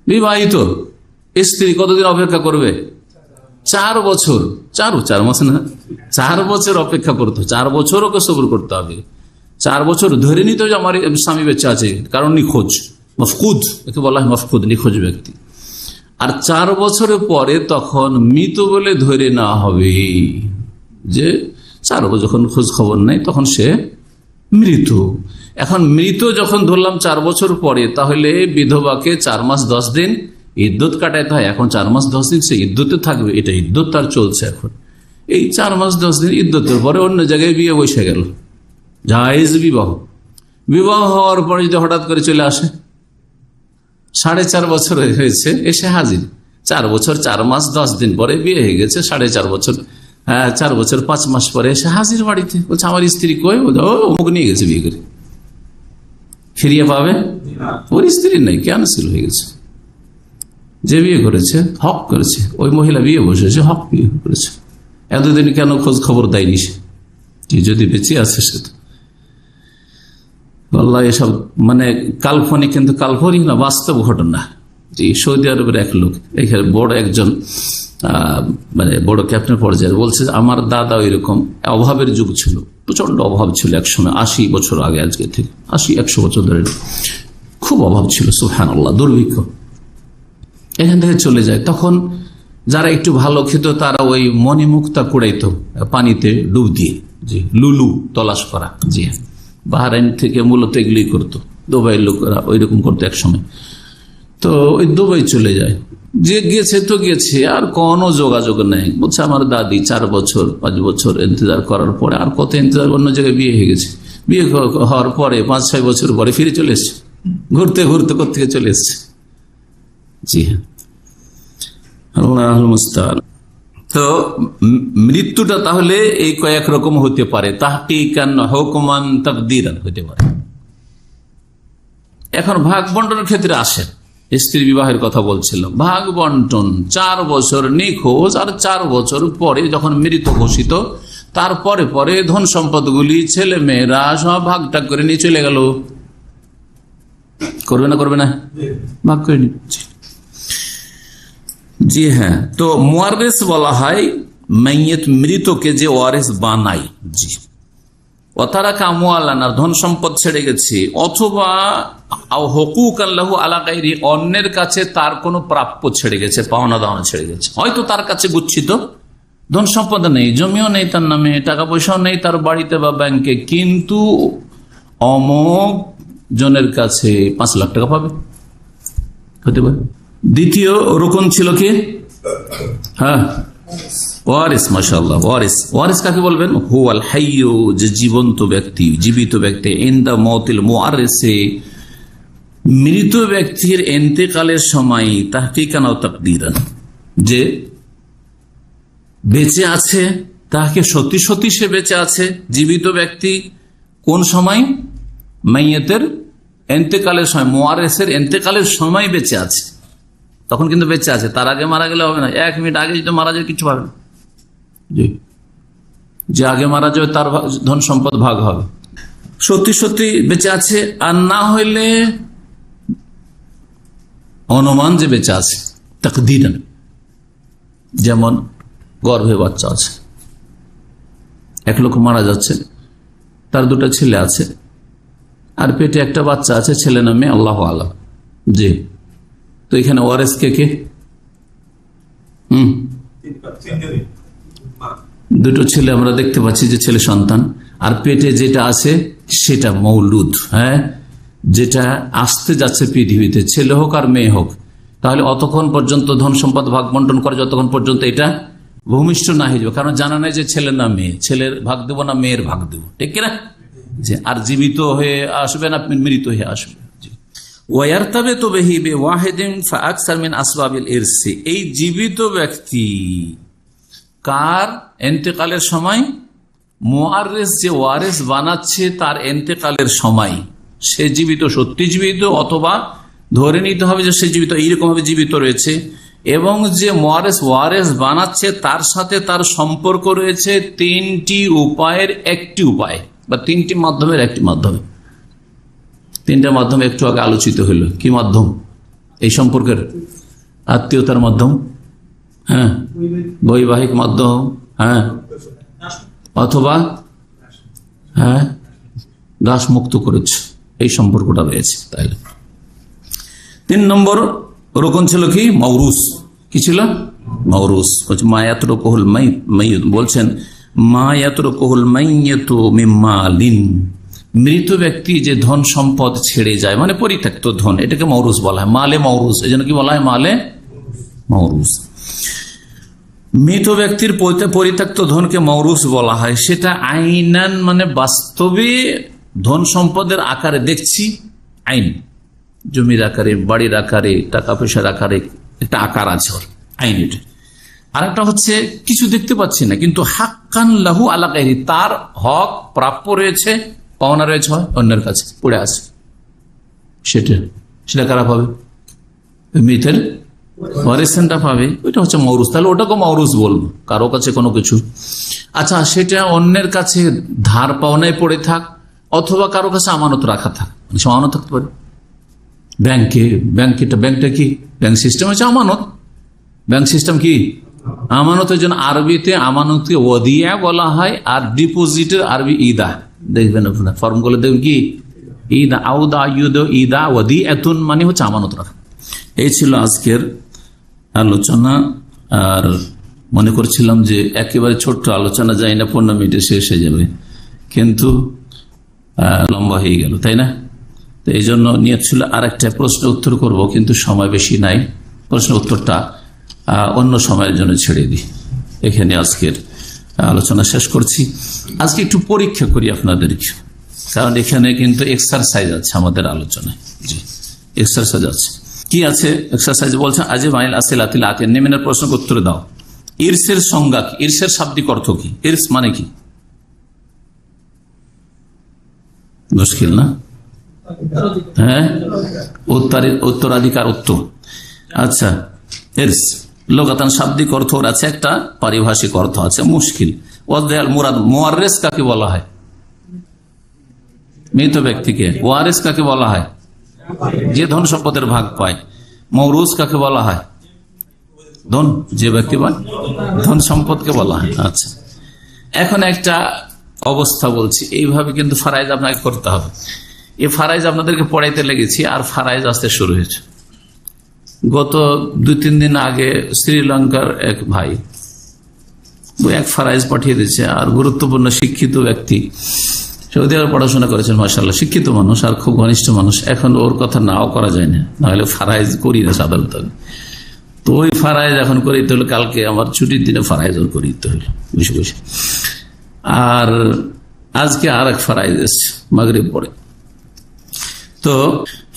Speaker 1: বিবাহিত স্ত্রী কতদিন অপেক্ষা করবে? 4 বছর। 4 মাস না, 4 বছর অপেক্ষা করতে, 4 বছর ওকে সবর করতে হবে। 4 বছর ধরে নিতে হবে আমার স্বামী বেঁচে আছে, কারণ নিখোঁজ, মফকুদ, একে বলা হয় মফকুদ, নিখোঁজ ব্যক্তি। আর 4 বছরের পরে তখন মৃত বলে ধরে নেওয়া হবে, যে 4 বছর যখন খোঁজ খবর নেই, তখন সে মৃত। এখন মৃত যখন ধরলাম 4 বছর পরে, তাহলে বিধবাকে 4 মাস 10 দিন ইদ্যুৎ কাটাইতে হয়। এখন 4 মাস 10 দিন সে ইদ্যুতে থাকবে, এটা ইদ্যুৎ তার চলছে। এখন এই 4 মাস 10 দিন ইদ্যতের পরে অন্য জায়গায় বিয়ে বসে গেল, জায়েজ বিবাহ। বিবাহ হওয়ার পরে যদি হঠাৎ করে চলে আসে, 4.5 বছর হয়েছে, এসে হাজির, 4 বছর 4 মাস 10 দিন পরে বিয়ে হয়ে গেছে, 4.5 বছর, 4 বছর 5 মাস পরে এসে হাজির বাড়িতে, বলছে আমার স্ত্রী কই, অমুক নিয়ে গেছে বিয়ে করে। ফিরিয়ে পাবে? ওর স্ত্রী নাই, ক্যান্সেল হয়ে গেছে। যে বিয়ে করেছে হক করেছে, ওই মহিলা বিয়ে বসেছে, হক বিয়ে করেছে। এতদিন কেন খোঁজ খবর দেয়নি সে? যদি বেঁচে আছে সে তো আল্লাহ, এসব মানে কাল্পনিক, কিন্তু কাল্পনিক না, বাস্তব ঘটনা। জি, সৌদি আরবের এক লোক, এখানে বড় একজন মানে বড় ক্যাপ্টেন পর্যায়ে বলছে, আমার দাদা ওইরকম অভাবের যুগ ছিল, প্রচন্ড অভাব ছিল একসময়, 80 বছর আগে, আজকে থেকে 80-100 বছর ধরে খুব অভাব ছিল, সুবহানাল্লাহ, দুর্ভিক্ষ। এখান থেকে চলে যায়, তখন যারা একটু ভালো খেত তারা ওই মণিমুক্তা কুড়াইতো পানিতে ডুব দিয়ে, জি, লুলু তলাশ করা। জি, বাহরাইন থেকে মূলত এগুলি করতো, দুবাইয়ের লোকেরা ওইরকম করতো এক সময়। তো ওই দুবাই চলে যায়, যে গেছে তো গেছে, আর কোনো যোগাযোগ নেই। বলছে আমার দাদি 4 বছর 5 বছর ইন্তজার করার পরে আর কত ইন্তজার, অন্য জায়গায় বিয়ে হয়ে গেছে। বিয়ে হওয়ার পরে 5-6 বছর পরে ফিরে চলে এসছে, ঘুরতে ঘুরতে কোথেকে চলে এসছে। জি হ্যাঁ, তো মৃত্যুটা তাহলে এই কয়েক রকম হতে পারে, তাহকিকান, হুকমান, তাকদীরান হতে পারে। এখন ভাগ বন্টনের ক্ষেত্রে আসেন, স্ত্রী বিবাহের কথা বলছিলাম, ভাগ বন্টন 4 বছর নিখোঁজ, আর 4 বছর পরে যখন মৃত ঘোষিত, তারপরে পরে ধন সম্পদগুলি ছেলে মেয়েরা সব ভাগটা করে নিয়ে চলে গেল। করবে না? করবে না? ভাগ করে নিচ্ছে। জি হ্যাঁ, তো মুয়ারিস বলা হয় মাইয়িত, মৃতকে যে ওয়ারিস বানাই। জি, ওয়াতারাকা আমওয়ালান, ধন সম্পদ ছেড়ে গেছে, অথবা হুকুকান লাহু আলা গায়রি, অন্যের কাছে তার কোনো প্রাপ্য ছেড়ে গেছে, পাওনা দাওনা ছেড়ে গেছে। হয়তো তার কাছে গুচ্ছিত ধন সম্পদ নেই, জমিও নেই তার নামে, টাকা পয়সাও নেই তার বাড়িতে বা ব্যাংকে, কিন্তু অমুক জনের কাছে 5 লাখ টাকা পাবে, হতে পারে। দ্বিতীয় রকম ছিল কি? হ্যাঁ, ওয়ারিস। মাশাআল্লাহ, ওয়ারিস। ওয়ারিস কাকে বলবেন? হুয়াল হাইয়্যু, যে জীবন্ত ব্যক্তি, জীবিত ব্যক্তি, ইনদা মওতিল মুআররিসি, মৃত ব্যক্তির ইন্তেকালের সময়, তাহকিকান ও তাকদীরান, যে বেঁচে আছে, তাকে সত্যি সত্যি সে বেঁচে আছে। জীবিত ব্যক্তি কোন সময়? মাইয়িতের ইন্তেকালের সময়, মুআররিসের ইন্তেকালের সময় বেঁচে আছে, তখন কিন্তু বেঁচে আছে। তার আগে মারা গেলে হবে না, 1 মিনিট আগে যদি মারা যায় কিছু পাবে না। জি, যে আগে মারা যাবে তার ধন সম্পদ ভাগ হবে, সত্যি সত্যি বেঁচে আছে। আর না হইলে অনুমান যে বেঁচে আছে, তাকদীরান, যেমন গর্ভে বাচ্চা আছে, এক লোক মারা যাচ্ছে, তার 2টা ছেলে আছে, আর পেটে একটা বাচ্চা আছে, ছেলে নামে আল্লাহু আলাম। জি, তো এখানে ওয়ারিস কে কে? 2টো ছেলে আমরা দেখতে পাচ্ছি, যে ছেলে সন্তান, আর পেটে যেটা আছে সেটা মৌলুদ, হ্যাঁ, যেটা আসতে যাচ্ছে পৃথিবীতে, ছেলে হোক আর মেয়ে হোক। তাহলে অতক্ষণ পর্যন্ত ধন সম্পদ ভাগ বন্টন করে, যতক্ষণ পর্যন্ত এটা ভূমিষ্ঠ না হয়ে যাবে, কারণ জানা নাই যে ছেলে না মেয়ে, ছেলের ভাগ দেবো না মেয়ের ভাগ দেবো, ঠিক কিনা? যে আর জীবিত হয়ে আসবে না মৃত হয়ে আসবে। এই জীবিত ব্যক্তি কার ইন্তেকালের সময়? মুআররিস যে ওয়ারিস বানাচ্ছে তার ইন্তেকালের সময়, সে জীবিত, সত্যি জীবিত, অথবা ধরে নিতে হবে যে সে জীবিত, এইরকম ভাবে জীবিত রয়েছে, এবং যে ওয়ারিস বানাচ্ছে তার সাথে তার সম্পর্ক রয়েছে 3টি উপায়ের একটি উপায়, বা 3টি মাধ্যমের একটি মাধ্যমে। 3টা মাধ্যম একটু আগে আলোচিত হলো। কি মাধ্যম? এই সম্পর্কের আত্মীয়তার মাধ্যম, হ্যাঁ, বৈবাহিক মাধ্যম, হ্যাঁ, অথবা হ্যাঁ দাস মুক্ত করেছে, এই সম্পর্কটা রয়েছে। তাইলে 3 নম্বর রকম ছিল কি? মাউরুস। কি ছিল? মাউরুস। মায়াতরুকুহুল মাইয়িত, বলছেন মায়াতরুকুহুল মাইয়িতু মিম্মালিন, মৃত ব্যক্তি যে ধন সম্পদ ছেড়ে যায়, মানে পরিত্যক্ত ধন, এটাকে মৌরুস বলা হয়, মালে মৌরুস। এই জন্য কি বলা হয়? মালে মৌরুস। মৃত ব্যক্তির পরিত্যক্ত ধনকে মৌরুস বলা হয়। সেটা আইনান মানে বাস্তবে ধন সম্পদের আকারে দেখছি, আইন জমির আকারে, বাড়ির আকারে, টাকা পয়সার আকারে একটা আকার আছে ওর, আইন এটা। আর একটা হচ্ছে কিছু দেখতে পাচ্ছি না, কিন্তু হাক্কান লাহু আলা গায়রি, তার হক প্রাপ্য রয়েছে, পাওনা রয়েছে অন্যের কাছে পড়ে আছে, সেটা কারা পাবে? মৃতের ওয়ারিসেনটা পাবে, ওইটা হচ্ছে মৌরুস। তাহলে ওটাকে মৌরুস বলবো, কারো কাছে কোনো কিছু। আচ্ছা, সেটা অন্যের কাছে ধার পাওনায় পড়ে থাক, অথবা কারো কাছে আমানত রাখা থাক, আমানত থাকতে পারে ব্যাংকটা কি? ব্যাংক সিস্টেম হচ্ছে আমানত। ব্যাংক সিস্টেম কি? আমানতের জন্য আরবিতে আমানতকে ওয়াদিয়া বলা হয়, আর ডিপোজিটের আরবি ইদা। দেখবেন আপনার ফর্মগুলো দেখবেন কি ইদা, আউদা, ইদা, ওয়াদিয়াতুন মানে হচ্ছে আমানত রাখা। এই ছিল আজকের আলোচনা। আর মনে করছিলাম যে একেবারে ছোট্ট আলোচনা, যাই না 15 মিনিটে শেষ হয়ে যাবে, কিন্তু লম্বা হয়ে গেল, তাই না? তো এই জন্য নিয়ত ছিল আর একটা প্রশ্ন উত্তর করব, কিন্তু সময় বেশি নাই। প্রশ্ন উত্তরটা অন্য সময়ের জন্য ছেড়ে দিই। এখানে আজকের আলোচনা শেষ করছি। আজকে একটু পরীক্ষা করি আপনাদেরকে, কারণ এখানে কিন্তু এক্সারসাইজ আছে আমাদের আলোচনায়। জি, এক্সারসাইজ আছে। কি আছে এক্সারসাইজ? বলছেন আজে মাইল আসিলাতিল আকিল, নিম্নের প্রশ্নের উত্তর দাও। ইরসের সংজ্ঞা কি? ইরসের শাব্দিক অর্থ কি? ইরস মানে কি? মুশকিল না? হ্যাঁ, উত্তরাধিকার, উত্তর। আচ্ছা, ইরস লোকাতান শাব্দিক অর্থ ওর আছে, একটা পারিভাষিক অর্থ আছে, মুশকিল। ওয়াজদাল মুরাদ, মুয়াররিস কাকে বলা হয়? মৃত ব্যক্তিকে। ওয়ারিস কাকে বলা হয়? যে ধন সম্পদের ভাগ পায়। মৌরুস কাকে বলা হয়? ধন যে ব্যক্তি পায়, ধন সম্পদকে বলা হয়। আচ্ছা, এখন একটা অবস্থা বলছি, এইভাবে কিন্তু ফারাইজ আপনাকে করতে হবে। এই ফারাইজ আপনাদেরকে পড়াইতে লেগেছি, আর ফারাইজ আসতে শুরু হয়েছে। গত 2-3 দিন আগে শ্রীলঙ্কার এক ভাই এক ফারাইজ পাঠিয়ে দিয়েছে, আর গুরুত্বপূর্ণ শিক্ষিত ব্যক্তি, সৌদি আরবে পড়াশোনা করেছেন, মাশাআল্লাহ, শিক্ষিত মানুষ আর খুব ঘনিষ্ঠ মানুষ। এখন ওর কথা নাও করা যায় না, নাহলে ফারাইজ করি না সাধারণত। তো ওই ফারাইজ এখন করিতে হলো, কালকে আমার ছুটির দিনে ফারাইজ ওর করিতে হলো বসে বসে। আর আজকে আর এক ফারাইজ এসছে মাগরিব পরে। তো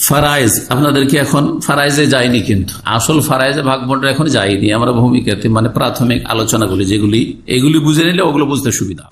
Speaker 1: ফারাইজ আপনাদেরকে এখন ফারাইজে যায়নি, কিন্তু আসল ফারাইজে ভাগ বন্টন এখন যায়নি। আমরা ভূমিকাতে মানে প্রাথমিক আলোচনাগুলি যেগুলি, এগুলি বুঝে নিলে ওগুলো বুঝতে সুবিধা।